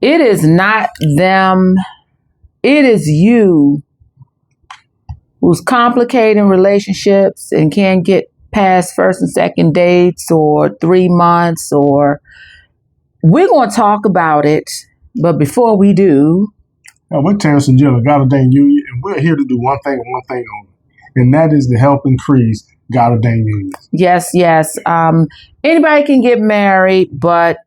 It is not them. It is you who's complicating relationships and can't get past first and second dates or 3 months, or we're going to talk about it. But before we do, we're Terrence and Jill of God-Ordained Union, and we're here to do one thing and one thing only, and that is to help increase God-Ordained Unions. Yes. Anybody can get married, but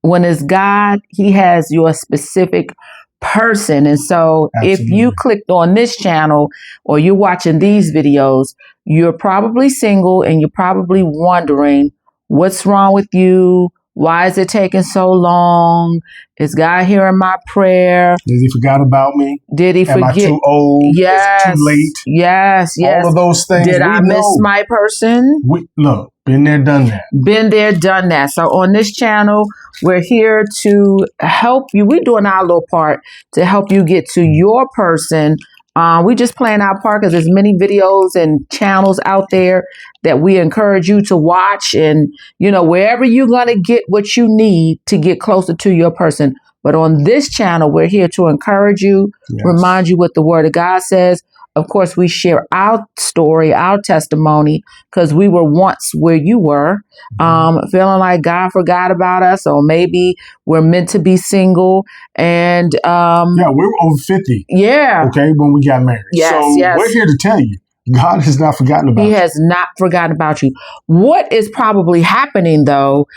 when it's God, He has your specific person. And so Absolutely. If you clicked on this channel or you're watching these videos, you're probably single and you're probably wondering what's wrong with you. Why is it taking so long? Is God hearing my prayer? Did He forgot about me? Did He forget? Am I too old? Yes. Is it too late? Yes. All of those things. Did I miss my person? Look, been there, done that. Been there, done that. So on this channel, we're here to help you. We're doing our little part to help you get to your person. We just playing our part because there's many videos and channels out there that we encourage you to watch, and wherever you're going to get what you need to get closer to your person. But on this channel, we're here to encourage you, remind you what the Word of God says. Of course, we share our story, our testimony, because we were once where you were, feeling like God forgot about us, or maybe we're meant to be single. And we were over 50. Yeah. Okay, when we got married. Yes. We're here to tell you, God has not forgotten about you. He has not forgotten about you. What is probably happening, though,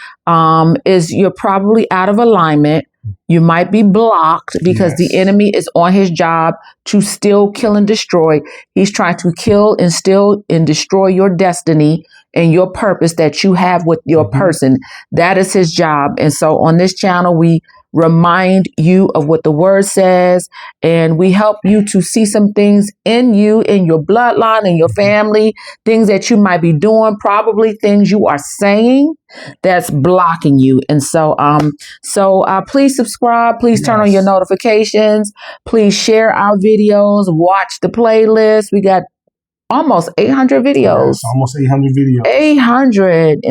is you're probably out of alignment. You might be blocked because the enemy is on his job to steal, kill, and destroy. He's trying to kill and steal and destroy your destiny and your purpose that you have with your person. That is his job. And so on this channel, we remind you of what the Word says, and we help you to see some things in you, in your bloodline, in your family, things that you might be doing, probably things you are saying that's blocking you. And so please subscribe, please turn on your notifications, please share our videos, watch the playlist. We got almost 800 videos. Yes, almost 800 videos. 800.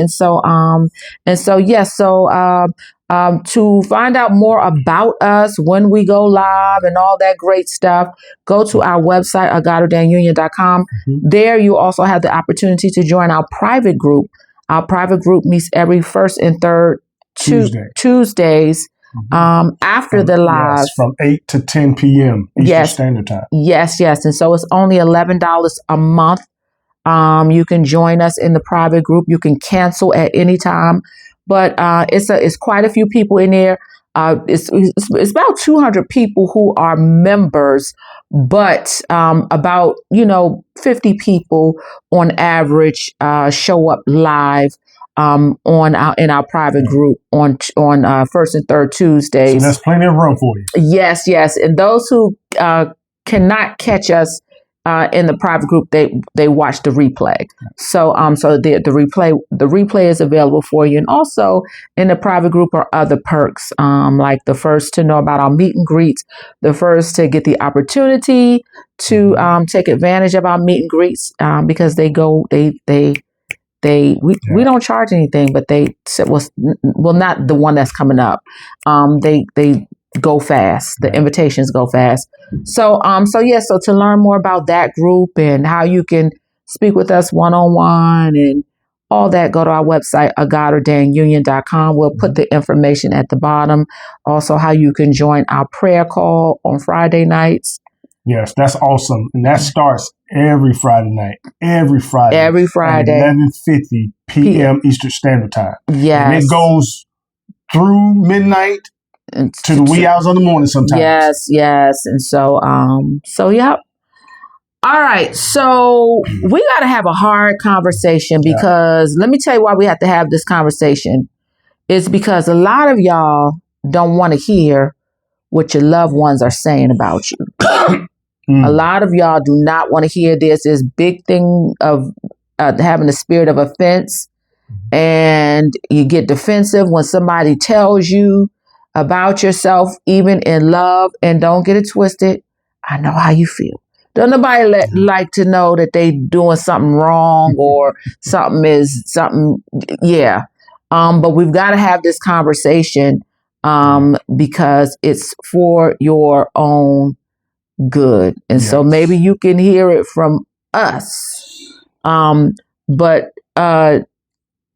To find out more about us, when we go live and all that great stuff, go to our website, GodOrdainedUnion.com. There you also have the opportunity to join our private group. Our private group meets every first and third Tuesdays after the live. Yes, from 8 to 10 p.m. Eastern Standard Time. Yes. And so it's only $11 a month. You can join us in the private group. You can cancel at any time. But it's quite a few people in there. It's about 200 people who are members, but about 50 people on average show up live in our private group on first and third Tuesdays. So there's plenty of room for you. Yes, and those who cannot catch us in the private group, they watch the replay. So the replay is available for you. And also in the private group are other perks, like the first to know about our meet and greets, the first to get the opportunity to take advantage of our meet and greets, because we don't charge anything, but they said, well, not the one that's coming up. They go fast. The invitations go fast. So to learn more about that group and how you can speak with us one-on-one and all that, go to our website, GodOrdainedUnion.com. We'll put the information at the bottom. Also, how you can join our prayer call on Friday nights. Yes, that's awesome. And that starts every Friday night. Every Friday. At 11:50 p.m. Eastern Standard Time. Yes. And it goes through midnight to the wee hours of the morning sometimes. Yes. And so yeah. All right. So we got to have a hard conversation, because let me tell you why we have to have this conversation. It's because a lot of y'all don't want to hear what your loved ones are saying about you. A lot of y'all do not want to hear this big thing of having the spirit of offense, and you get defensive when somebody tells you about yourself, even in love. And don't get it twisted, I know how you feel. Don't nobody like to know that they doing something wrong or something. But we've got to have this conversation because it's for your own good. And so maybe you can hear it from us. But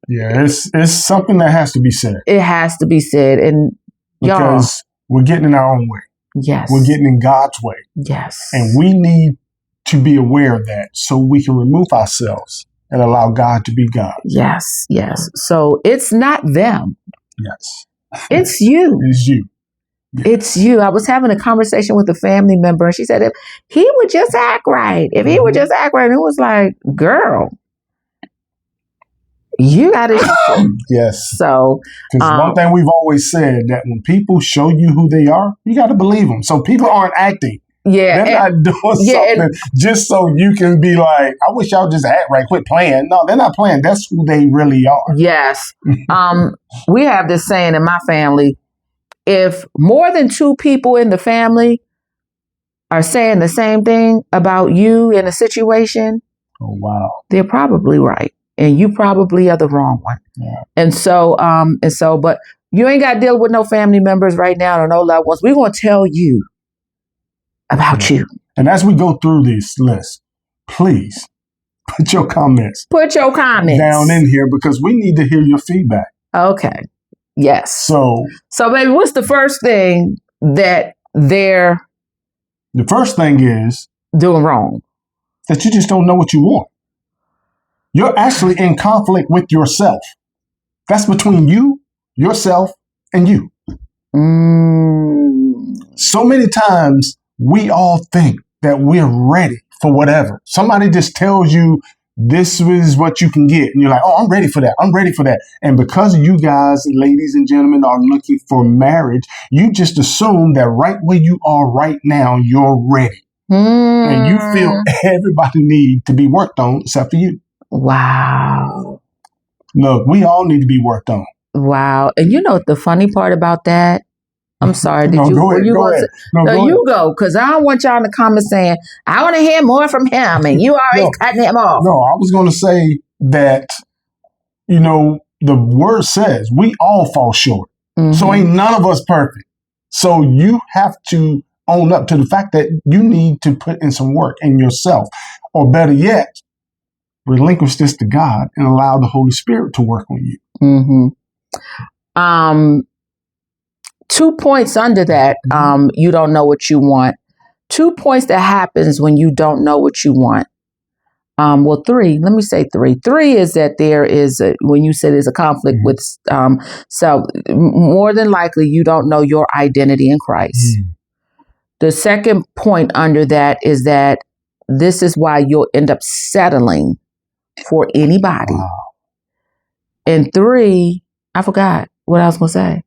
it's something that has to be said. It has to be said. And because we're getting in our own way. Yes. We're getting in God's way. Yes. And we need to be aware of that so we can remove ourselves and allow God to be God. Yes. Yes. So it's not them. Yes. It's you. It's you. Yes. It's you. I was having a conversation with a family member and she said, if he would just act right, and it was like, girl, you got to. Yes. So, because one thing we've always said that when people show you who they are, you got to believe them. So people aren't acting. Yeah. They're not doing something just so you can be like, I wish y'all just act right, quit playing. No, they're not playing. That's who they really are. Yes. We have this saying in my family, if more than 2 people in the family are saying the same thing about you in a situation, oh wow, they're probably right. And you probably are the wrong one. Yeah. And so, but you ain't got to deal with no family members right now or no loved ones. We're going to tell you about you. And as we go through this list, please put your comments. Down in here because we need to hear your feedback. Okay. Yes. So baby, what's the first thing that they're... The first thing is... doing wrong. That you just don't know what you want. You're actually in conflict with yourself. That's between you, yourself, and you. So many times we all think that we're ready for whatever. Somebody just tells you this is what you can get. And you're like, oh, I'm ready for that. I'm ready for that. And because you guys, ladies and gentlemen, are looking for marriage, you just assume that right where you are right now, you're ready. And you feel everybody need to be worked on except for you. Wow. Look, we all need to be worked on. Wow. And you know the funny part about that? I'm sorry. Go ahead. You go, because I don't want y'all in the comments saying, I want to hear more from him, and you always cutting him off. No, I was going to say that, the word says we all fall short. So ain't none of us perfect. So you have to own up to the fact that you need to put in some work in yourself. Or better yet, relinquish this to God and allow the Holy Spirit to work on you. 2 points under that, you don't know what you want. 2 points that happens when you don't know what you want. 3, let me say 3. 3 is that there is, when you say there's a conflict with self, more than likely you don't know your identity in Christ. The second point under that is that this is why you'll end up settling for anybody. Wow. And 3, I forgot what I was going to say.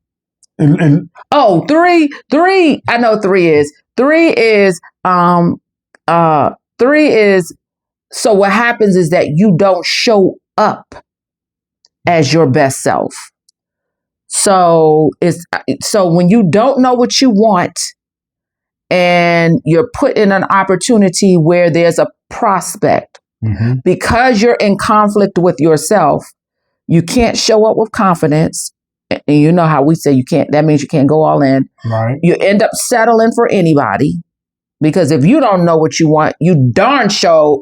Three. I know 3 is. 3 is, 3 is, so what happens is that you don't show up as your best self. So when you don't know what you want and you're put in an opportunity where there's a prospect, because you're in conflict with yourself, you can't show up with confidence. And you know how we say you can't, that means you can't go all in. Right. You end up settling for anybody. Because if you don't know what you want, you darn sure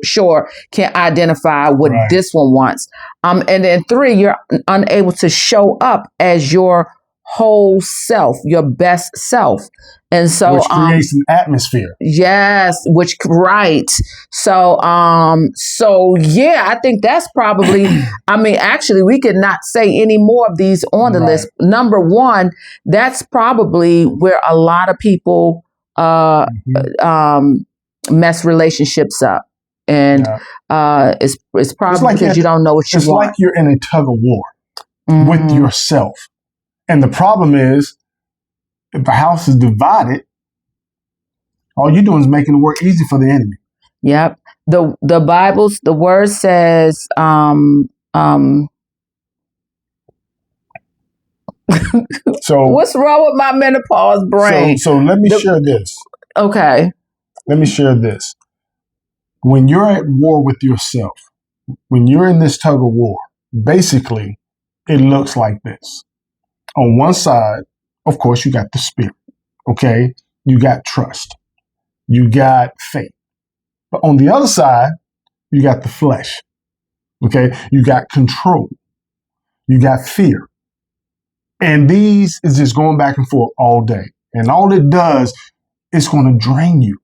can't identify what this one wants. And then 3, you're unable to show up as your whole self, your best self. And so which creates an atmosphere. Yes, right. So yeah, I think that's probably, actually we could not say any more of these on the list. Number 1, that's probably where a lot of people mess relationships up. And it's probably because you don't know what you want. It's like you're in a tug of war with yourself. And the problem is, if the house is divided, all you're doing is making it work easy for the enemy. Yep. The word says, so what's wrong with my menopause brain? So let me share this. Okay. Let me share this. When you're at war with yourself, when you're in this tug of war, basically it looks like this. On one side of course, you got the spirit. Okay. You got trust. You got faith. But on the other side, you got the flesh. Okay. You got control. You got fear. And these is just going back and forth all day. And all it does, it's going to drain you.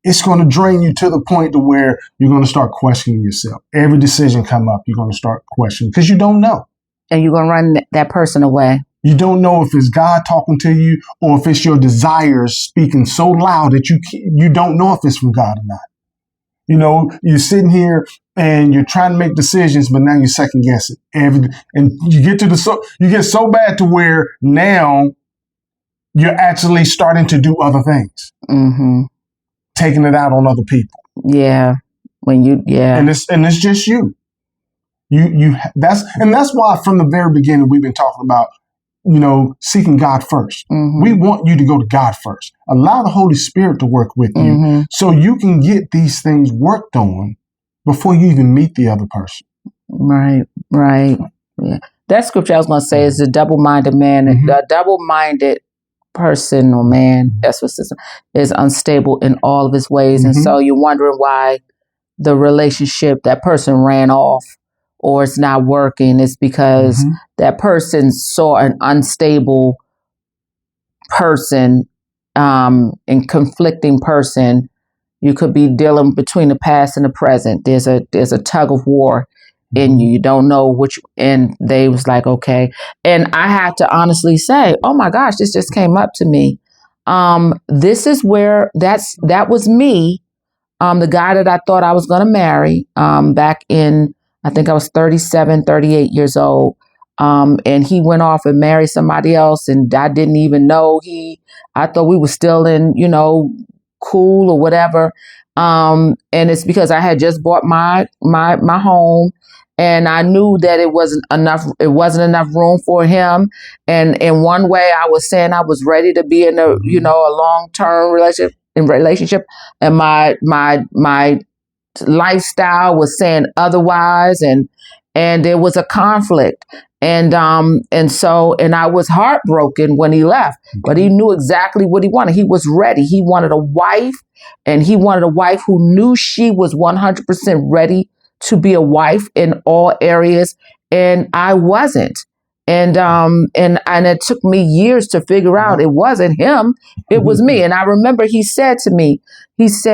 It's going to drain you to the point to where you're going to start questioning yourself. Every decision come up, you're going to start questioning because you don't know. And you're going to run that person away. You don't know if it's God talking to you or if it's your desires speaking so loud that you don't know if it's from God or not. You know, you're sitting here and you're trying to make decisions, but now you're second guessing everything. And you get so bad to where now you're actually starting to do other things, taking it out on other people. Yeah, and it's just you. That's why from the very beginning we've been talking about, you know, seeking God first. We want you to go to God first. Allow the Holy Spirit to work with you so you can get these things worked on before you even meet the other person. Right. Yeah. That scripture I was going to say is the double-minded man. A double-minded person or man, that's what it says, is unstable in all of his ways. And so you're wondering why the relationship, that person ran off or it's not working. It's because that person saw an unstable person and conflicting person. You could be dealing between the past and the present. There's a tug of war in you. You don't know which, and they was like, okay. And I had to honestly say, oh my gosh, this just came up to me. This is where that was me. The guy that I thought I was going to marry, back in, I think I was 37, 38 years old. And he went off and married somebody else. And I didn't even know I thought we were still in, you know, cool or whatever. And it's because I had just bought my home and I knew that it wasn't enough room for him. And in one way I was saying I was ready to be in a long-term relationship. And my lifestyle was saying otherwise. And there was a conflict. And I was heartbroken when he left, but he knew exactly what he wanted. He was ready. He wanted a wife, and he wanted a wife who knew she was 100% ready to be a wife in all areas. And I wasn't. And it took me years to figure out it wasn't him. It was me. And I remember he said to me, this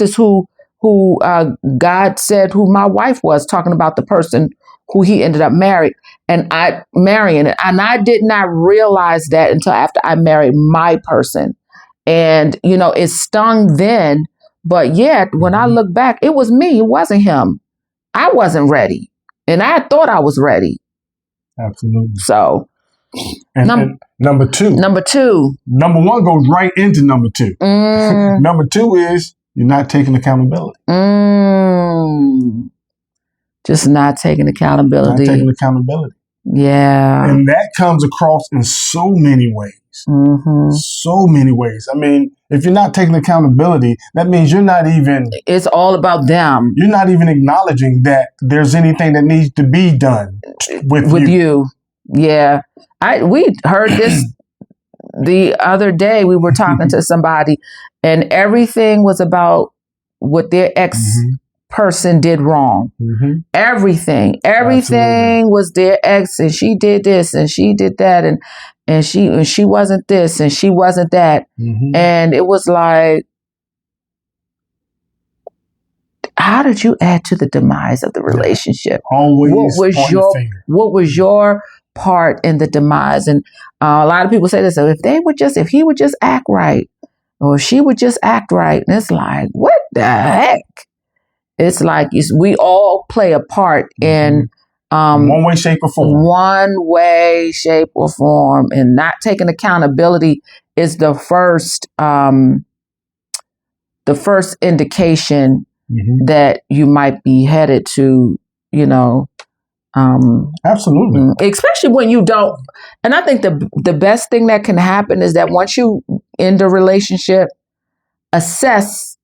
is who God said who my wife was, talking about the person who he ended up marrying. And I did not realize that until after I married my person. And, you know, it stung then. But yet, when I look back, it was me. It wasn't him. I wasn't ready. And I thought I was ready. Absolutely. So. And number two. Number one goes right into number two. Number two is you're not taking accountability. Just not taking accountability. Not taking accountability. Yeah. And that comes across in so many ways. So many ways. I mean, if you're not taking accountability, that means you're not even... It's all about them. You're not even acknowledging that there's anything that needs to be done with you. Yeah. We heard this the other day. We were talking to somebody and everything was about what their ex-person did wrong. Everything Absolutely. Was their ex, and she did this and she did that, and she wasn't this and she wasn't that. And it was like, how did you add to the demise of the relationship? Always what was your part in the demise? And a lot of people say this, so if he would just act right, or if she would just act right. And it's like, what the heck? It's like we all play a part in one way, shape, or form. One way, shape, or form. And not taking accountability is the first indication that you might be headed to, absolutely. Especially when you don't. And I think the best thing that can happen is that once you end a relationship, assess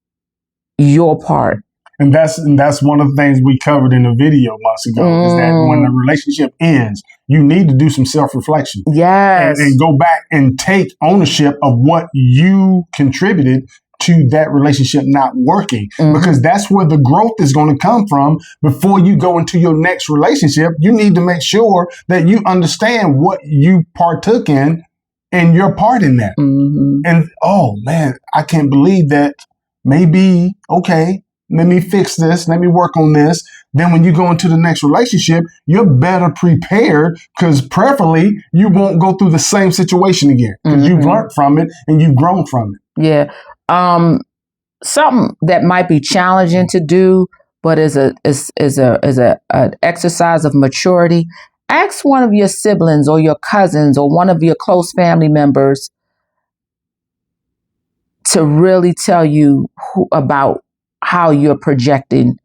your part. And that's one of the things we covered in a video months ago, is that when the relationship ends, you need to do some self-reflection. Yes. And go back and take ownership of what you contributed to that relationship not working, because that's where the growth is going to come from. Before you go into your next relationship, you need to make sure that you understand what you partook in and your part in that. And oh man, I can't believe that. Maybe, okay, let me fix this. Let me work on this. Then when you go into the next relationship, you're better prepared, because preferably you won't go through the same situation again, because you've learned from it and you've grown from it. Yeah. Something that might be challenging to do, but is an exercise of maturity. Ask one of your siblings or your cousins or one of your close family members to really tell you about how you're projecting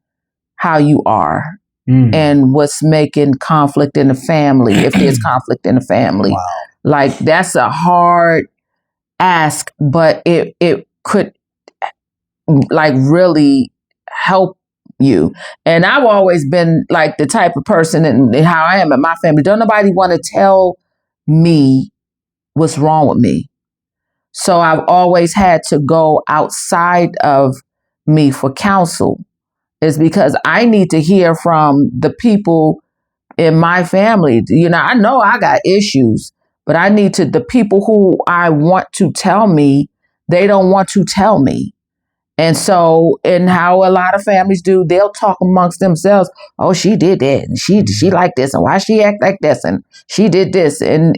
how you are and what's making conflict in the family, if there's conflict in the family. Wow. Like, that's a hard ask, but it could like really help you. And I've always been like the type of person, and how I am in my family, don't nobody want to tell me what's wrong with me. So I've always had to go outside of me for counsel, is because I need to hear from the people in my family. You know I got issues, but I need to, the people who I want to tell me, they don't want to tell me. And so, and how a lot of families do, they'll talk amongst themselves. Oh, she did that, and she like this, and why she act like this, and she did this, and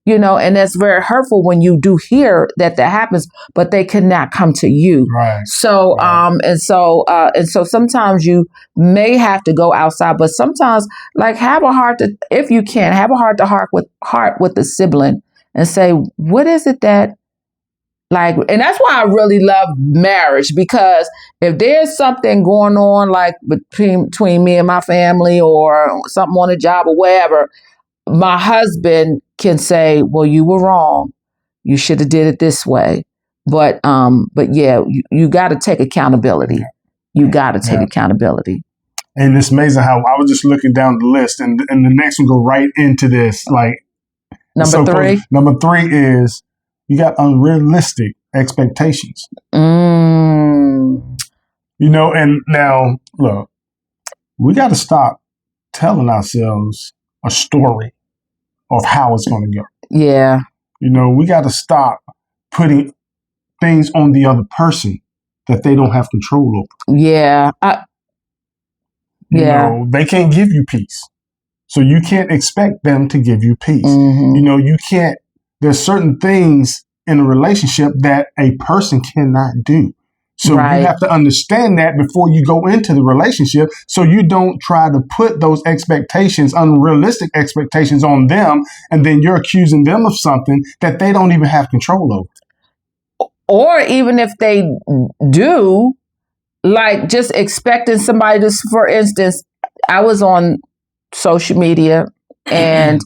you know, and that's very hurtful when you do hear that happens, but they cannot come to you. Right. So, and so sometimes you may have to go outside, but sometimes, like, have a heart to, if you can, have a heart to heart with the sibling and say, what is it that, like, and that's why I really love marriage, because if there's something going on, like between me and my family, or something on the job or wherever, my husband can say, well, you were wrong. You should have did it this way. But yeah, you got to take accountability. You got to take accountability. And it's amazing how I was just looking down the list, and the next one go right into this. Like, Number three? Number 3 is, you got unrealistic expectations. You know, and now, look, we got to stop telling ourselves a story of how it's going to go. Yeah. You know, we got to stop putting things on the other person that they don't have control over. Yeah. You know, they can't give you peace. So you can't expect them to give you peace. You know, you can't, there's certain things in a relationship that a person cannot do. So you have to understand that before you go into the relationship, so you don't try to put those expectations, unrealistic expectations, on them, and then you're accusing them of something that they don't even have control over. Or even if they do, like, just expecting somebody to, for instance, I was on social media and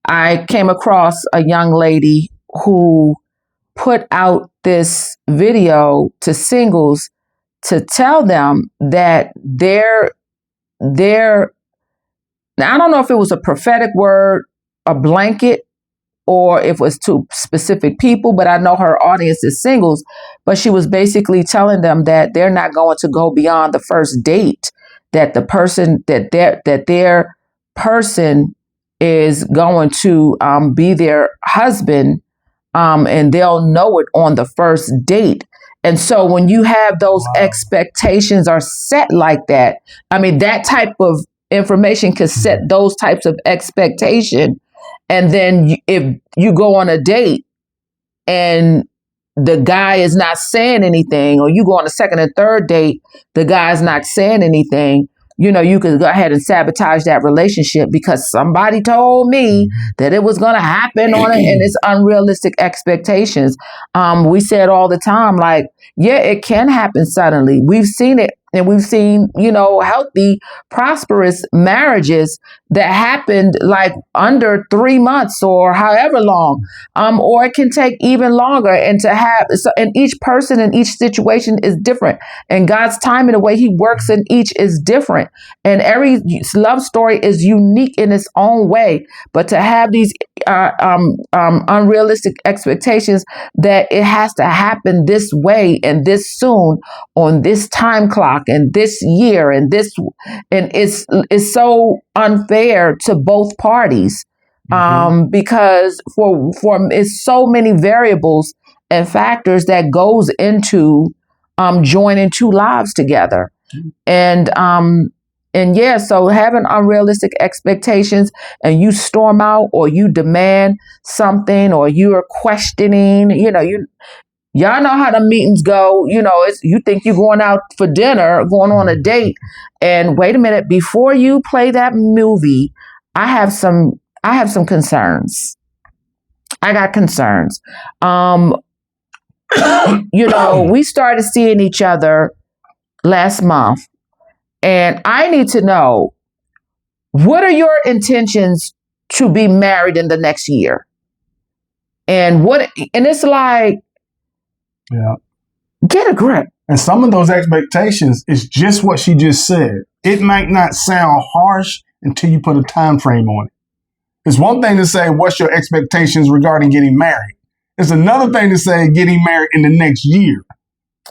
I came across a young lady who put out this video to singles to tell them that they're now, I don't know if it was a prophetic word, a blanket, or if it was to specific people, but I know her audience is singles. But she was basically telling them that they're not going to go beyond the first date, that the person, that their person is going to be their husband, and they'll know it on the first date. And so when you have those expectations are set like that, I mean, that type of information can set those types of expectation. And then if you go on a date and the guy is not saying anything, or you go on a second and third date, the guy's not saying anything, you know, you could go ahead and sabotage that relationship because somebody told me that it was going to happen on it, and it's unrealistic expectations. We said all the time, like, yeah, it can happen suddenly. We've seen it And we've seen, healthy, prosperous marriages that happened like under 3 months or however long. Or it can take even longer. And and each person in each situation is different. And God's timing, the way he works in each is different. And every love story is unique in its own way. But to have these unrealistic expectations that it has to happen this way and this soon on this time clock and this year and it's so unfair to both parties, because for it's so many variables and factors that goes into joining two lives together. And yeah, so having unrealistic expectations and you storm out or you demand something or you are questioning, y'all know how the meetings go. You think you're going out for dinner, going on a date, and wait a minute, before you play that movie, I have some concerns. I got concerns. We started seeing each other last month. And I need to know, what are your intentions to be married in the next year? And it's like, get a grip. And some of those expectations is just what she just said. It might not sound harsh until you put a time frame on it. It's one thing to say, what's your expectations regarding getting married? It's another thing to say getting married in the next year.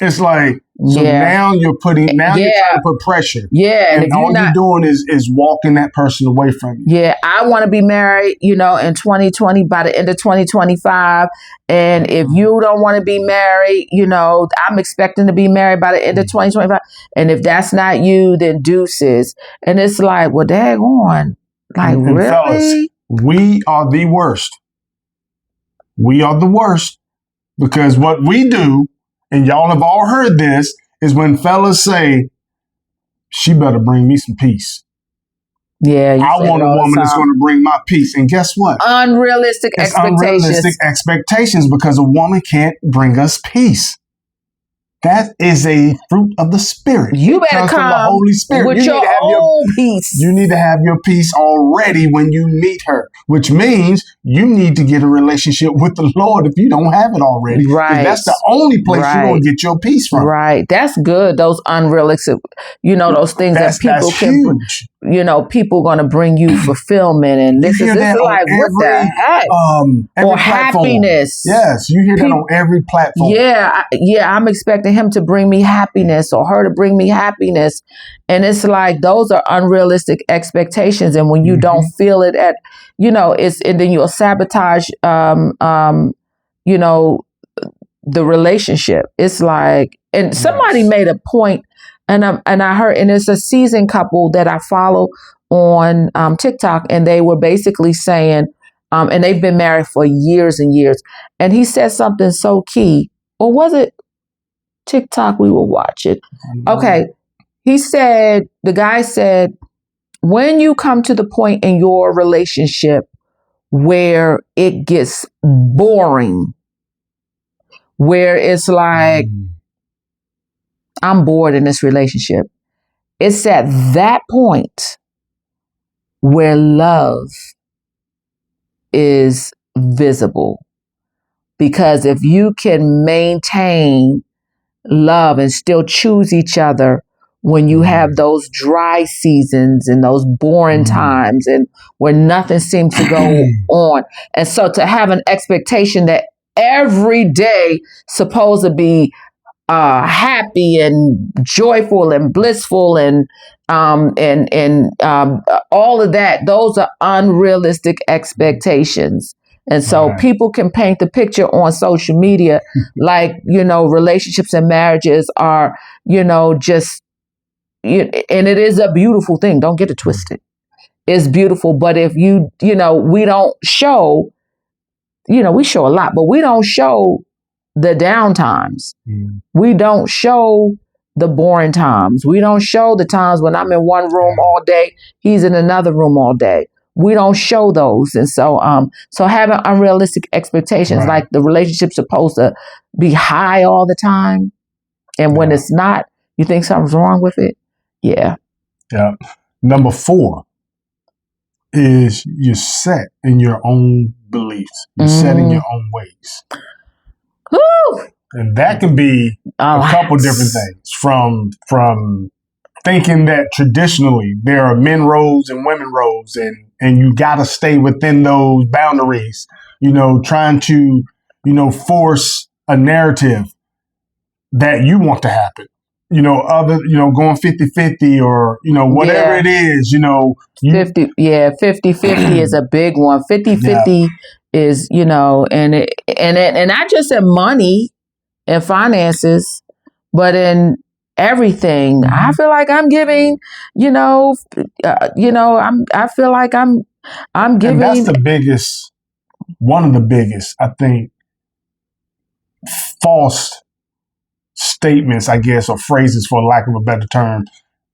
It's like, so now you're trying to put pressure. Yeah. And all you're doing is walking that person away from you. Yeah. I want to be married, in 2020, by the end of 2025. And if you don't want to be married, I'm expecting to be married by the end of 2025. And if that's not you, then deuces. And it's like, well, daggone. Like, and really? Fellas, we are the worst. We are the worst. Because what we do, and y'all have all heard this, is when fellas say, she better bring me some peace. Yeah, I want a woman that's going to bring my peace. And guess what? Unrealistic expectations because a woman can't bring us peace. That is a fruit of the Spirit. You better come from the Holy Spirit. with your own peace. You need to have your peace already when you meet her, which means you need to get a relationship with the Lord if you don't have it already. Right. That's the only place you're going to get your peace from. Right. That's good. Those unrealistic, those things that people can, huge. People going to bring you fulfillment. And this is like, what the heck? Or happiness. Yes, you hear that on every platform. Yeah, I'm expecting him to bring me happiness or her to bring me happiness. And it's like, those are unrealistic expectations. And when you don't feel it and then you'll sabotage, the relationship. It's like, and somebody made a point, and I heard, and it's a seasoned couple that I follow on TikTok, and they were basically saying, and they've been married for years and years. And he said something so key, or was it TikTok we will watch it? Okay. The guy said, when you come to the point in your relationship where it gets boring, where it's like, I'm bored in this relationship, it's at that point where love is visible. Because if you can maintain love and still choose each other when you have those dry seasons and those boring times and where nothing seems to go on. And so to have an expectation that every day supposed to be happy and joyful and blissful and all of that, those are unrealistic expectations. And so people can paint the picture on social media like, relationships and marriages are, just, and it is a beautiful thing. Don't get it twisted. It's beautiful. But if we don't show, we show a lot, but we don't show the down times. We don't show the boring times. We don't show the times when I'm in one room all day, he's in another room all day. We don't show those. And so having unrealistic expectations, like the relationship's supposed to be high all the time. And when it's not, You think something's wrong with it? Yeah. Yeah. Number 4 is you're set in your own beliefs. You're set in your own ways. Woo! And that can be a couple different things from thinking that traditionally there are men roles and women roles and you got to stay within those boundaries, trying to, force a narrative that you want to happen, going 50-50 or, whatever it is, 50-50 is a big one. 50-50 is, and not just in money and finances, but in everything. I feel like I'm giving, I feel like I'm giving. And that's one of the biggest, I think, false statements, I guess, or phrases, for lack of a better term,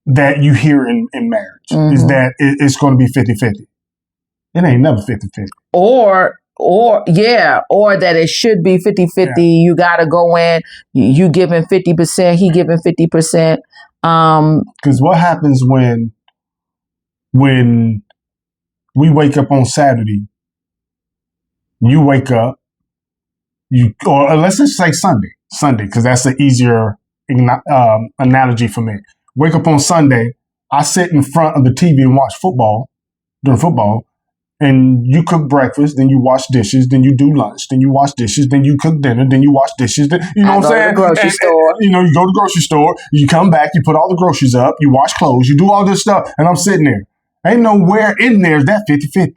that you hear in marriage is that it's going to be 50-50. It ain't never 50-50. Or that it should be 50-50. You got to go in, you giving 50%, he giving 50%. Because what happens when we wake up on Saturday, you wake up, or let's just say Sunday, because that's an easier analogy for me. Wake up on Sunday, I sit in front of the TV and watch football, during football, and you cook breakfast, then you wash dishes, then you do lunch, then you wash dishes, then you cook dinner, then you wash dishes. Then, you know what I'm saying? Grocery store. You go to the grocery store, you come back, you put all the groceries up, you wash clothes, you do all this stuff, and I'm sitting there. Ain't nowhere in there is that 50-50.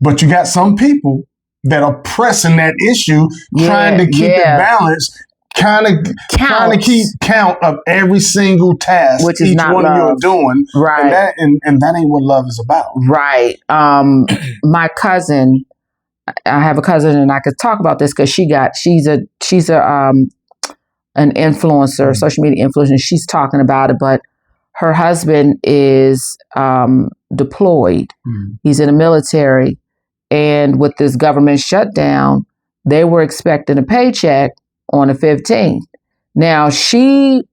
But you got some people that are pressing that issue, trying to keep it balanced, trying to keep count of every single task which is each not one love. of you are doing. Right. And that ain't what love is about. Right. My cousin, I have a cousin, and I could talk about this because she's an influencer, social media influencer. She's talking about it, but her husband is deployed. He's in the military. And with this government shutdown, they were expecting a paycheck on the 15th. Now, she's an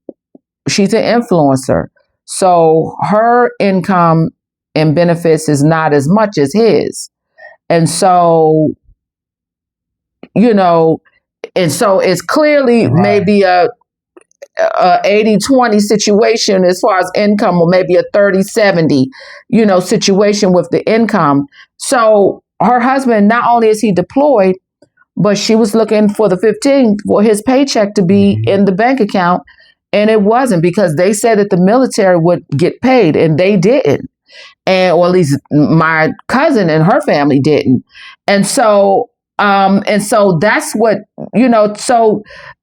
influencer. So her income and benefits is not as much as his. And so, it's clearly maybe a 80-20 situation as far as income, or maybe a 30-70, situation with the income. So her husband, not only is he deployed, but she was looking for the 15th for his paycheck to be in the bank account. And it wasn't, because they said that the military would get paid, and they didn't. Or at least my cousin and her family didn't. And so that's what,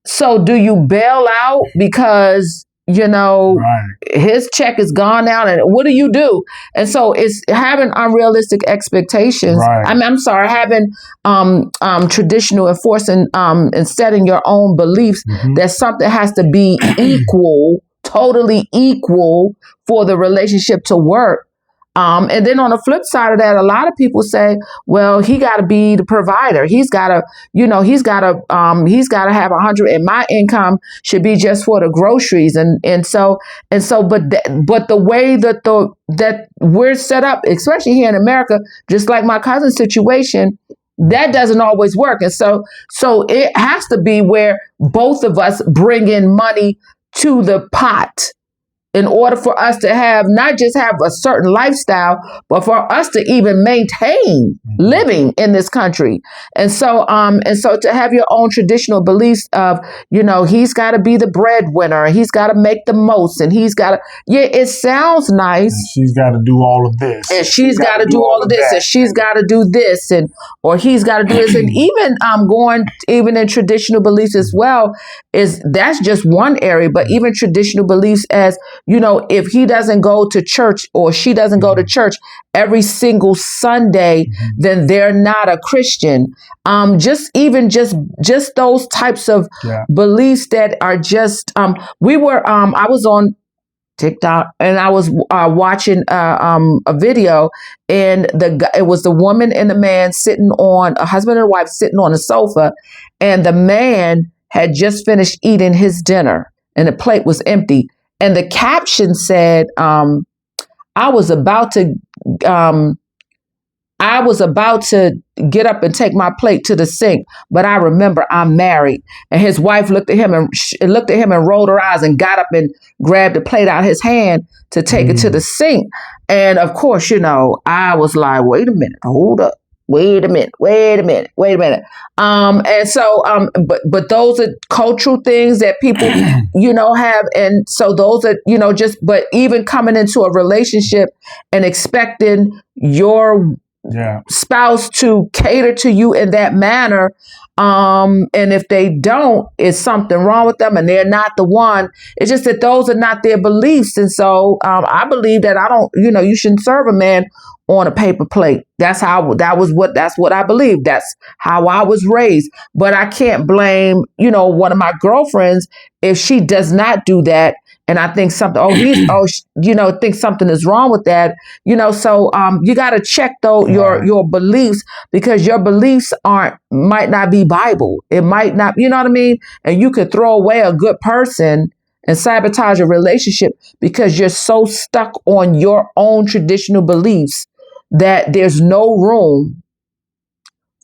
so do you bail out because, his check is gone out, and what do you do? And so it's having unrealistic expectations. Right. I'm sorry, having traditional enforcing and setting your own beliefs that something has to be equal, totally equal for the relationship to work. And then on the flip side of that, a lot of people say, well, he got to be the provider. He's got to, he's got to have 100, and my income should be just for the groceries. But the way that we're set up, especially here in America, just like my cousin's situation, that doesn't always work. And so it has to be where both of us bring in money to the pot, in order for us to not just have a certain lifestyle, but for us to even maintain living in this country. And so to have your own traditional beliefs of, he's got to be the breadwinner, he's got to make the most, and he's got to, it sounds nice. And she's got to do all of this. And she's got to do all of this, and she's got to do this, or he's got to do this. And even in traditional beliefs as well, that's just one area, but even traditional beliefs as, if he doesn't go to church, or she doesn't go to church every single Sunday, then they're not a Christian. Just those types of beliefs that are just, I was on TikTok, and I was watching a video, and it was the woman and the man a husband and wife sitting on a sofa, and the man had just finished eating his dinner. and the plate was empty. And the caption said, I was about to um, I was about to get up and take my plate to the sink, but I remember I'm married. And his wife looked at him and rolled her eyes and got up and grabbed the plate out of his hand to take it to the sink. And of course, I was like, wait a minute, hold up. Wait a minute. And so, but those are cultural things that people, have. And so those are, but even coming into a relationship and expecting your spouse to cater to you in that manner. And if they don't, it's something wrong with them and they're not the one. It's just that those are not their beliefs. And so, I believe that you shouldn't serve a man on a paper plate. That's what I believe. That's how I was raised. But I can't blame, one of my girlfriends if she does not do that. And I think think something is wrong with that. So you got to check though your beliefs, because your beliefs might not be Bible. It might not, you know what I mean? And you could throw away a good person and sabotage a relationship because you're so stuck on your own traditional beliefs that there's no room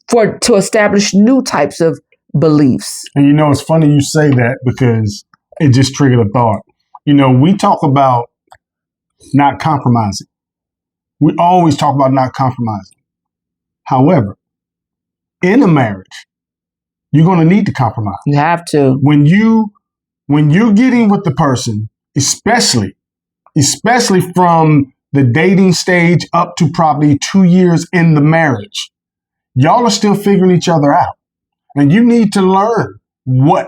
to establish new types of beliefs. And it's funny you say that, because it just triggered a thought. We talk about not compromising. We always talk about not compromising. However, in a marriage, you're going to need to compromise. You have to. When you're getting with the person, especially from the dating stage up to probably 2 years in the marriage, y'all are still figuring each other out. And you need to learn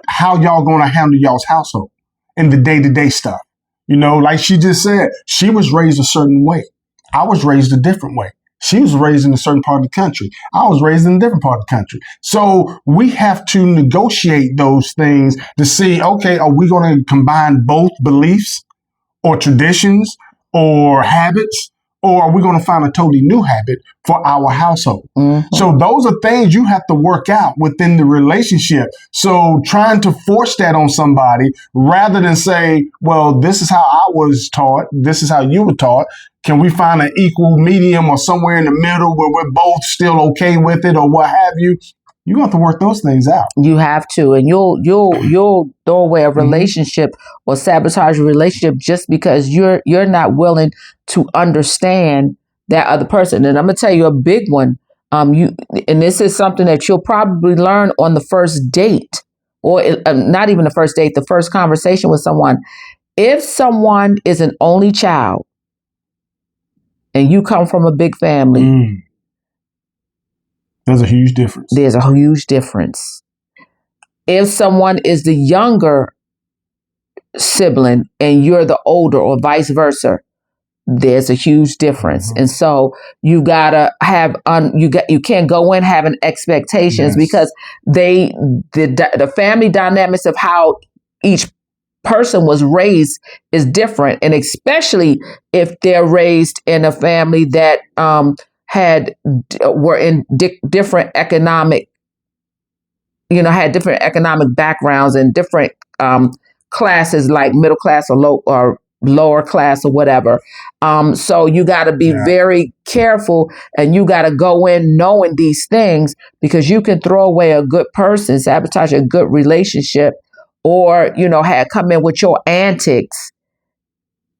how y'all going to handle y'all's household and the day-to-day stuff. Like she just said, she was raised a certain way. I was raised a different way. She was raised in a certain part of the country. I was raised in a different part of the country. So we have to negotiate those things to see, okay, are we going to combine both beliefs or traditions or habits, or are we going to find a totally new habit for our household? Mm-hmm. So those are things you have to work out within the relationship. So trying to force that on somebody rather than say, well, this is how I was taught, this is how you were taught. Can we find an equal medium or somewhere in the middle where we're both still okay with it or what have you? You have to work those things out. You have to, and you'll throw away a relationship or sabotage a relationship just because you're not willing to understand that other person. And I'm gonna tell you a big one. And this is something that you'll probably learn on the first date, or not even the first date, the first conversation with someone. If someone is an only child and you come from a big family. There's a huge difference. There's a huge difference. If someone is the younger sibling and you're the older, or vice versa, there's a huge difference. Mm-hmm. And so you gotta have you can't go in having expectations, because the family dynamics of how each person was raised is different, and especially if they're raised in a family that were in different economic, had different economic backgrounds and different classes, like middle class or lower class or whatever. So you got to be very careful, and you got to go in knowing these things, because you can throw away a good person, sabotage a good relationship, or come in with your antics,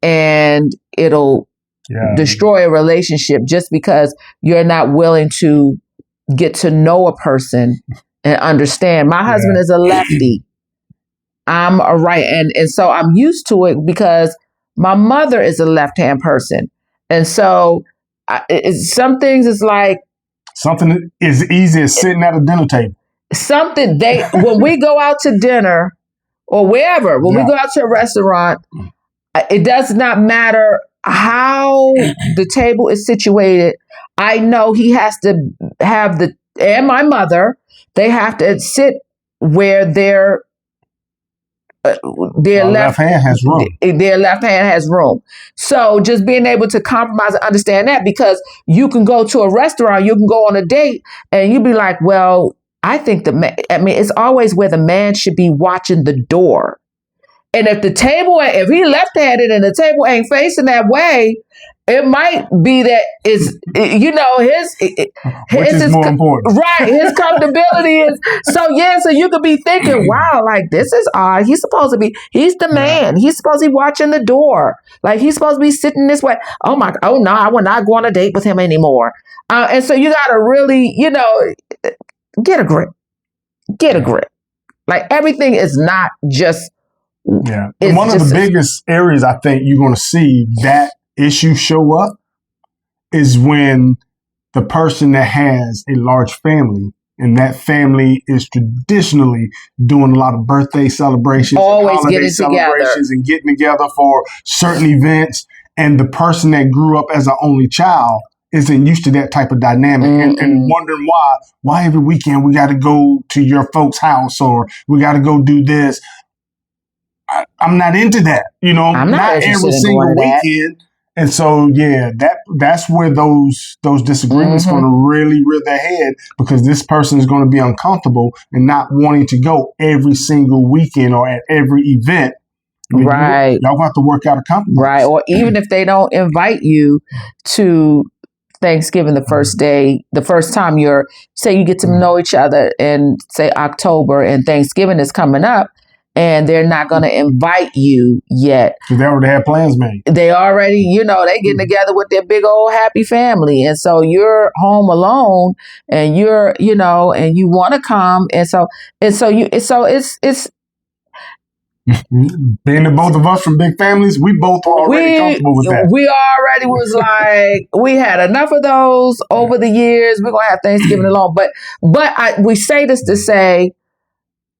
and it'll destroy a relationship just because you're not willing to get to know a person and understand. My husband is a lefty. I'm a right, and so I'm used to it because my mother is a left-hand person, and so some things is like something as easy as sitting at a dinner table. Something when we go out to dinner or wherever, when we go out to a restaurant, it does not matter how the table is situated. I know he has to have and my mother, they have to sit where their left hand has room. Their left hand has room. So just being able to compromise and understand that, because you can go to a restaurant, you can go on a date, and you'd be like, well, I think it's always where the man should be watching the door. And if he left-handed and the table ain't facing that way, it might be that which is more important. Right. His comfortability is so you could be thinking, wow, like this is odd. He's the man. He's supposed to be watching the door. Like he's supposed to be sitting this way. Oh no, I will not go on a date with him anymore. And so you gotta really, get a grip. Get a grip. Like everything is not just And one of the biggest areas I think you're gonna see that issue show up is when the person that has a large family and that family is traditionally doing a lot of birthday celebrations, always and holiday celebrations, and getting together for certain events, and the person that grew up as an only child isn't used to that type of dynamic and wondering why every weekend we got to go to your folks' house or we got to go do this. I'm not into that, I'm not every single weekend. And so, that's where those disagreements going to really rear their head, because this person is going to be uncomfortable and not wanting to go every single weekend or at every event. Right. Y'all have to work out a compromise. Right. Or even if they don't invite you to Thanksgiving the first day, the first time you get to know each other and say October and Thanksgiving is coming up and they're not going to invite you yet. Because they already have plans made. They already, they getting together with their big old happy family. And so you're home alone and you're, and you want to come. It's being the both of us from big families, we both are already comfortable with that. We already was like, we had enough of those over the years. We're going to have Thanksgiving alone. But we say this to say,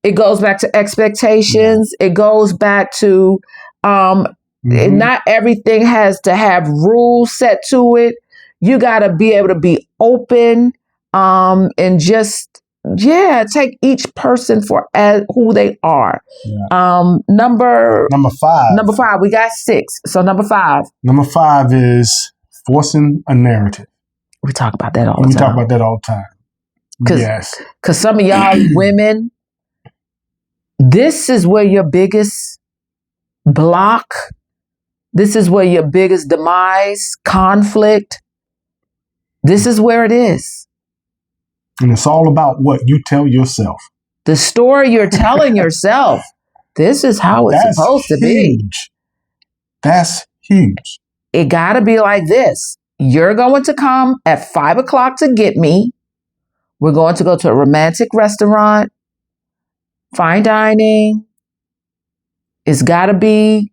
it goes back to expectations. It goes back to not everything has to have rules set to it. You got to be able to be open and just take each person for who they are. Yeah. Number 5. Number 5. We got 6. So number 5. Number 5 is forcing a narrative. We talk about that all the time. We talk about that all the time. Yes. Because some of y'all women, this is where your biggest block, this is where your biggest demise, conflict, this is where it is. And it's all about what you tell yourself. The story you're telling yourself. This is how it's supposed to be. That's huge. It got to be like this. You're going to come at 5 o'clock to get me. We're going to go to a romantic restaurant, fine dining. It's got to be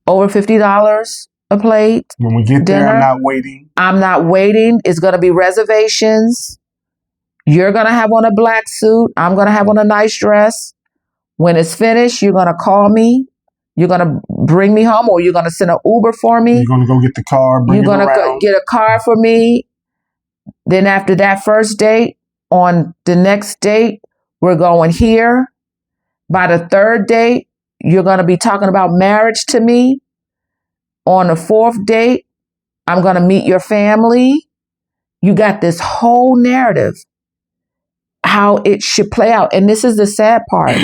over $50 a plate. When we get there, I'm not waiting. I'm not waiting. It's going to be reservations. You're going to have on a black suit. I'm going to have on a nice dress. When it's finished, you're going to call me. You're going to bring me home, or you're going to send an Uber for me. You're going to go get the car, you're going to get a car for me. Then after that first date, on the next date, we're going here. By the third date, you're going to be talking about marriage to me. On the 4th date, I'm going to meet your family. You got this whole narrative, how it should play out. And this is the sad part.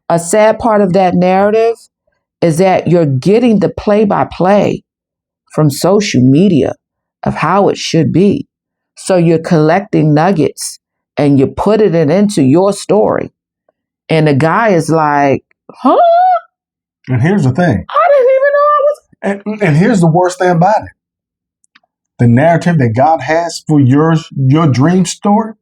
A sad part of that narrative is that you're getting the play-by-play from social media of how it should be. So you're collecting nuggets and you're putting it into your story. And the guy is like, huh? And here's the thing. I didn't even know I was. And here's the worst thing about it. The narrative that God has for your dream story,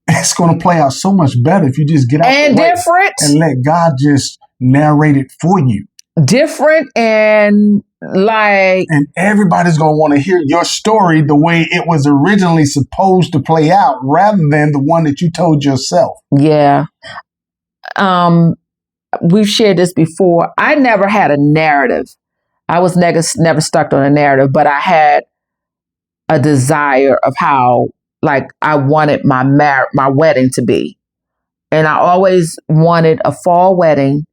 it's going to play out so much better if you just get out and the way different and let God just narrate it for you. Different and and everybody's going to want to hear your story the way it was originally supposed to play out, rather than the one that you told yourself. Yeah. We've shared this before. I never had a narrative. I was never stuck on a narrative, but I had a desire of how, I wanted my wedding to be. And I always wanted a fall wedding.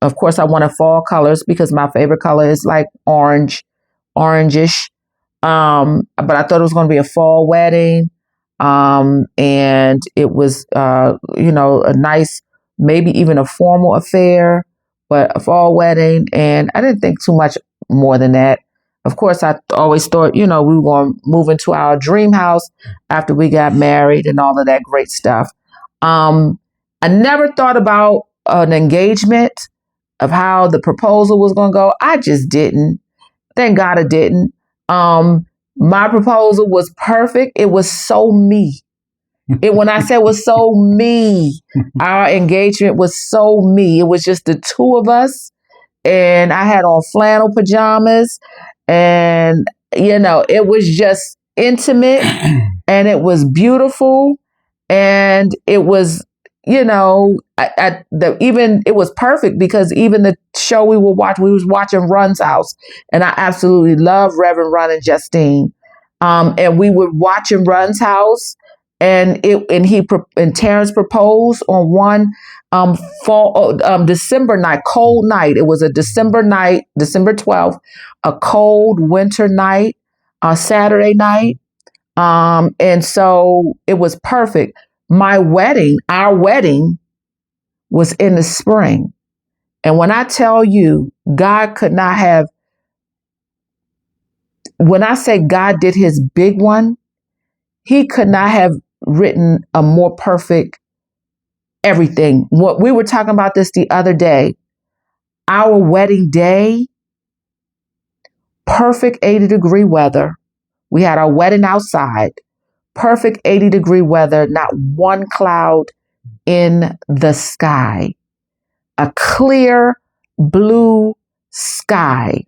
Of course, I wanted fall colors because my favorite color is orangish. But I thought it was going to be a fall wedding. And it was, a nice maybe even a formal affair, but a fall wedding. And I didn't think too much more than that. Of course, I always thought, we were going to move into our dream house after we got married and all of that great stuff. I never thought about an engagement, of how the proposal was going to go. I just didn't. Thank God I didn't. My proposal was perfect. It was so me. When I say it was so me, our engagement was so me. It was just the two of us, and I had on flannel pajamas, and it was just intimate, and it was beautiful, and it was, it was perfect, because even the show we was watching Run's House, and I absolutely love Reverend Run and Justine, and we were watching Run's House, and Terrence proposed on one December night, cold night. It was a December night, December 12th, a cold winter night, Saturday night. And so it was perfect. Our wedding was in the spring. And when I tell you, God could not have, when I say God did his big one, he could not have written a more perfect everything. What we were talking about this the other day, our wedding day, perfect 80-degree weather. We had our wedding outside, perfect 80-degree weather, not one cloud in the sky, a clear blue sky,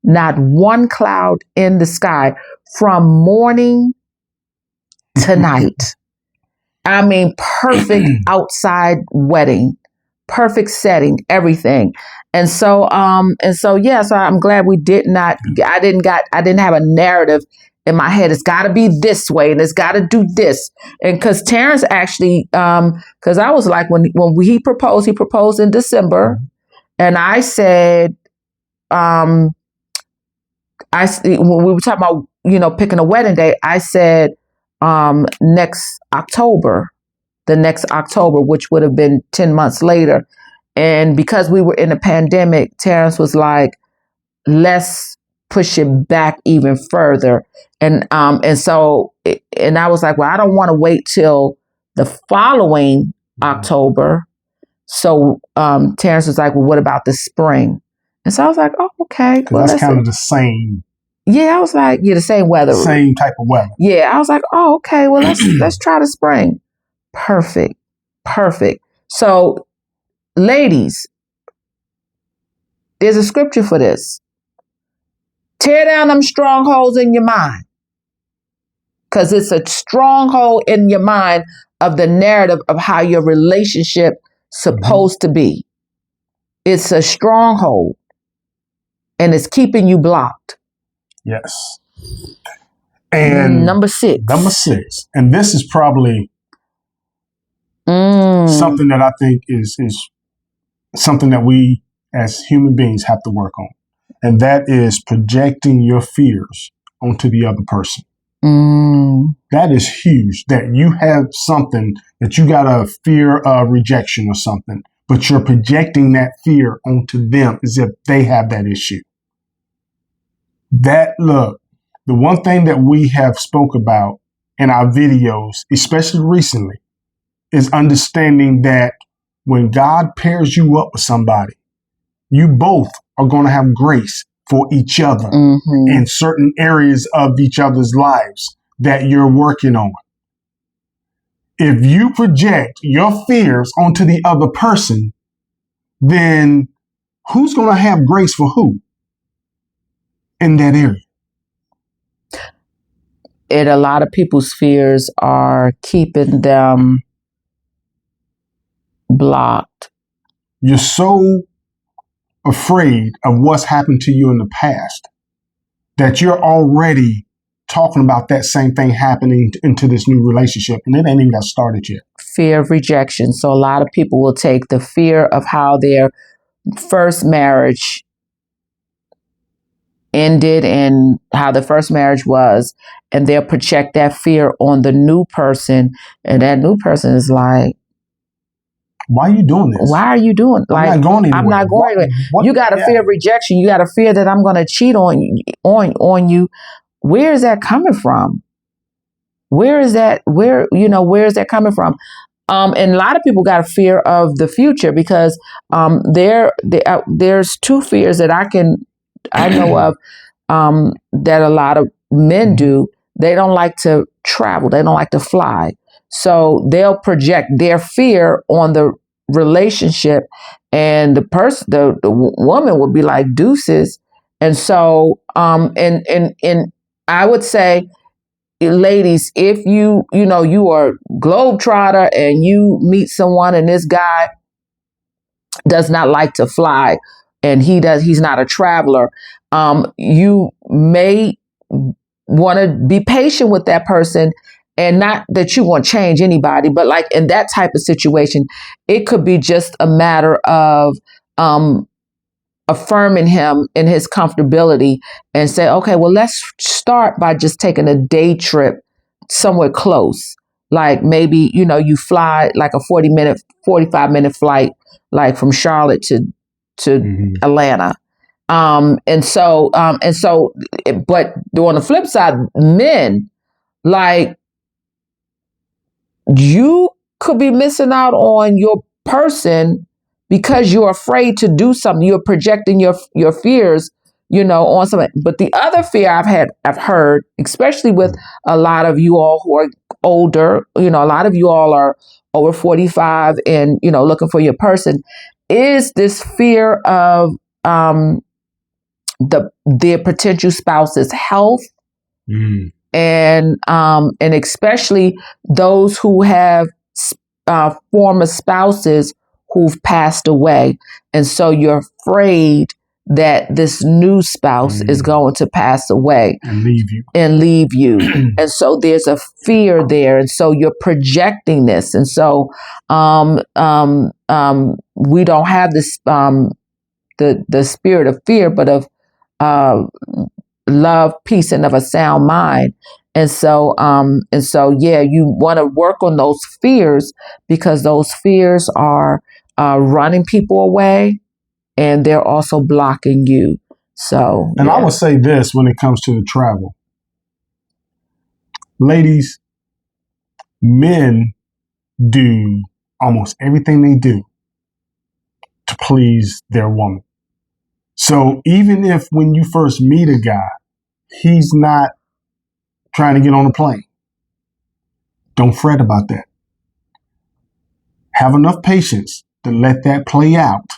not one cloud in the sky from morning to night. I mean, perfect outside wedding, perfect setting, everything. And so so I'm glad we I didn't have a narrative in my head. It's got to be this way, and it's got to do this. And because Terrence actually, because I was like, when he proposed in December, and I said, when we were talking about, picking a wedding date, I said, next October, which would have been 10 months later. And because we were in a pandemic, Terrence was like, let's push it back even further. And so I was like, well, I don't want to wait till the following October. So Terrence was like, well, what about the spring? And so I was like, oh, okay. Well, that's kind of the same. Yeah, I was like, the same weather. Same type of weather. Yeah, I was like, oh, okay. Well, let's try the spring. Perfect. So, ladies, there's a scripture for this. Tear down them strongholds in your mind, because it's a stronghold in your mind of the narrative of how your relationship supposed to be. It's a stronghold, and it's keeping you blocked. Yes. And number six, and this is probably something that I think is something that we as human beings have to work on. And that is projecting your fears onto the other person. That is huge, that you have something that you got a fear of rejection or something, but you're projecting that fear onto them as if they have that issue. The one thing that we have spoke about in our videos, especially recently, is understanding that when God pairs you up with somebody, you both are going to have grace for each other in certain areas of each other's lives that you're working on. If you project your fears onto the other person, then who's going to have grace for who in that area? And a lot of people's fears are keeping them blocked. You're so afraid of what's happened to you in the past that you're already talking about that same thing happening into this new relationship, and it ain't even got started yet. Fear of rejection. So a lot of people will take the fear of how their first marriage ended and how the first marriage was, and they'll project that fear on the new person, and that new person is like, Why are you doing this? Why are you doing? I'm not going anywhere. I'm not going anywhere. You got a fear of rejection. You got a fear that I'm going to cheat on you. Where is that coming from? Where is that coming from? And a lot of people got a fear of the future because there's two fears that I know of that a lot of men do. They don't like to travel. They don't like to fly. So they'll project their fear on the relationship, and the woman would be like deuces. And so, and I would say, ladies, if you are globetrotter and you meet someone and this guy does not like to fly and he's not a traveler, you may want to be patient with that person. And not that you want to change anybody, but like in that type of situation, it could be just a matter of affirming him in his comfortability and say, okay, well, let's start by just taking a day trip somewhere close. Like maybe, you fly like a 45-minute flight, like from Charlotte to Atlanta. But on the flip side, men, like, you could be missing out on your person because you're afraid to do something. You're projecting your fears, on something. But the other fear I've heard, especially with a lot of you all who are older, a lot of you all are over 45 and, looking for your person, is this fear of their potential spouse's health. And especially those who have former spouses who've passed away. And so you're afraid that this new spouse is going to pass away and leave you. And so there's a fear there. And so you're projecting this. And so we don't have this the spirit of fear, but of love, peace, and of a sound mind. And so, you want to work on those fears because those fears are running people away, and they're also blocking you. So, and I would say this when it comes to the travel, ladies, men do almost everything they do to please their woman. So even if when you first meet a guy, he's not trying to get on a plane, don't fret about that. Have enough patience to let that play out.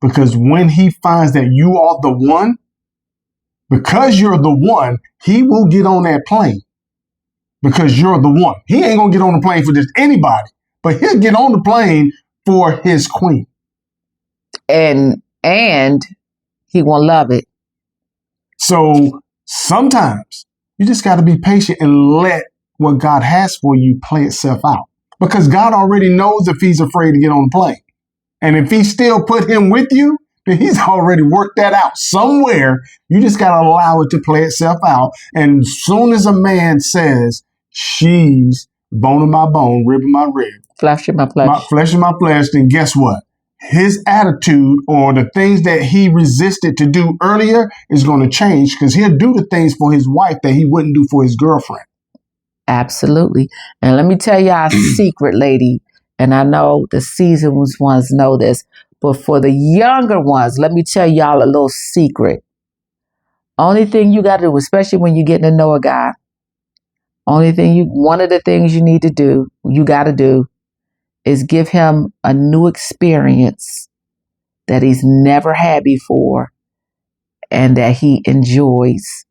Because when he finds that you are the one, because you're the one, he will get on that plane. Because you're the one. He ain't going to get on the plane for just anybody, but he'll get on the plane for his queen. And he won't love it. So sometimes you just got to be patient and let what God has for you play itself out. Because God already knows if he's afraid to get on the plane. And if he still put him with you, then he's already worked that out somewhere. You just got to allow it to play itself out. And as soon as a man says, she's bone of my bone, rib of my rib, flesh of my flesh, flesh of my flesh, then guess what? His attitude or the things that he resisted to do earlier is going to change because he'll do the things for his wife that he wouldn't do for his girlfriend. Absolutely. And let me tell y'all a secret, lady. And I know the seasoned ones know this, but for the younger ones, let me tell y'all a little secret. Only thing you got to do, especially when you're getting to know a guy, one of the things you need to do, you got to do, is give him a new experience that he's never had before and that he enjoys.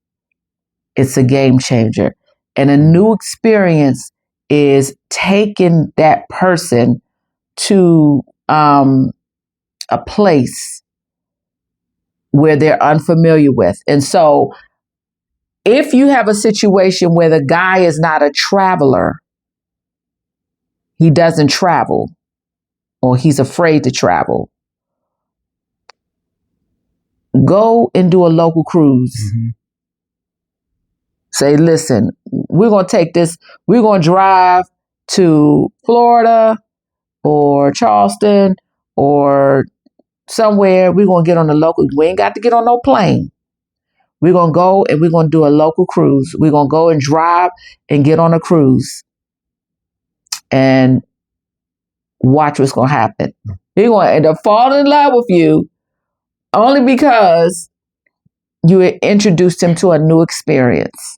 It's a game changer. And a new experience is taking that person to a place where they're unfamiliar with. And so if you have a situation where the guy is not a traveler, he doesn't travel, or he's afraid to travel, go and do a local cruise. Say, listen, we're going to take this, we're going to drive to Florida, or Charleston or somewhere. We're going to get on the local. We ain't got to get on no plane. We're going to go and we're going to do a local cruise. We're going to go and drive and get on a cruise and watch what's going to happen. He's going to end up falling in love with you only because you introduced him to a new experience.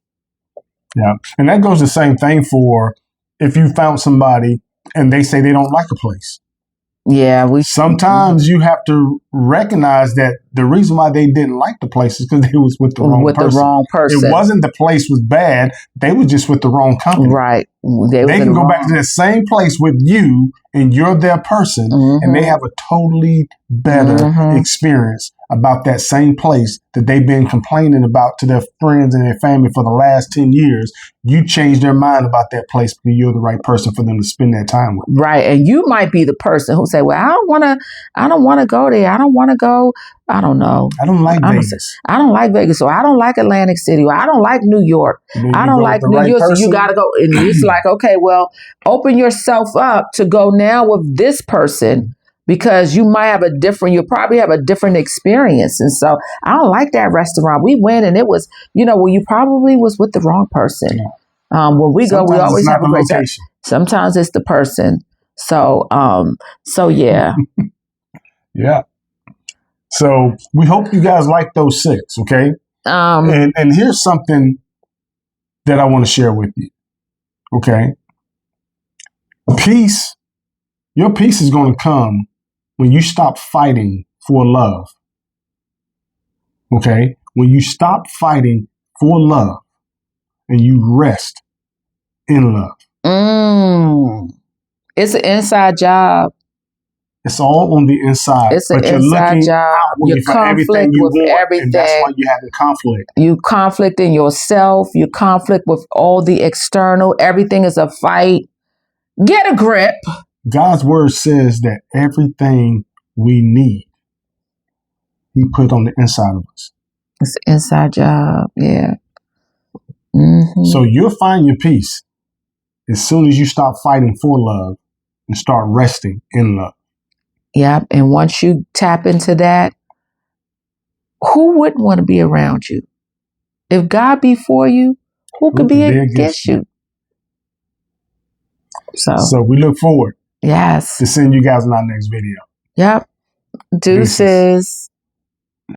Yeah. And that goes the same thing for if you found somebody and they say they don't like a place. Yeah, sometimes you have to recognize that the reason why they didn't like the place is because they was with the wrong person. It wasn't the place was bad; they were just with the wrong company. Right? They can go back to that same place with you, and you're their person, and they have a totally better experience about that same place that they've been complaining about to their friends and their family for the last 10 years. You change their mind about that place because you're the right person for them to spend that time with. Right. And you might be the person who say, well, I don't want to go there. I don't want to go. I don't know. I don't like Vegas. I don't like Vegas. So I don't like Atlantic City. Or I don't like New York. I don't like New York. So you got to go. And it's like, okay, well, open yourself up to go now with this person. Because you'll probably have a different experience. And so I don't like that restaurant. We went and it was, well, you probably was with the wrong person. When we go, we always have a great time. Sometimes it's the person. So yeah. Yeah. So we hope you guys like those 6, okay? And here's something that I want to share with you. Okay. Peace. Your peace is going to come when you stop fighting for love. Okay? When you stop fighting for love and you rest in love. It's an inside job. It's all on the inside. It's an inside job. You conflict with everything. And that's why you're having conflict. You conflict in yourself. You conflict with all the external. Everything is a fight. Get a grip. God's word says that everything we need, He put on the inside of us. It's an inside job, yeah. So you'll find your peace as soon as you stop fighting for love and start resting in love. Yep, and once you tap into that, who wouldn't want to be around you? If God be for you, who could be against you? So we look forward to seeing you guys in our next video. Yep. Deuces.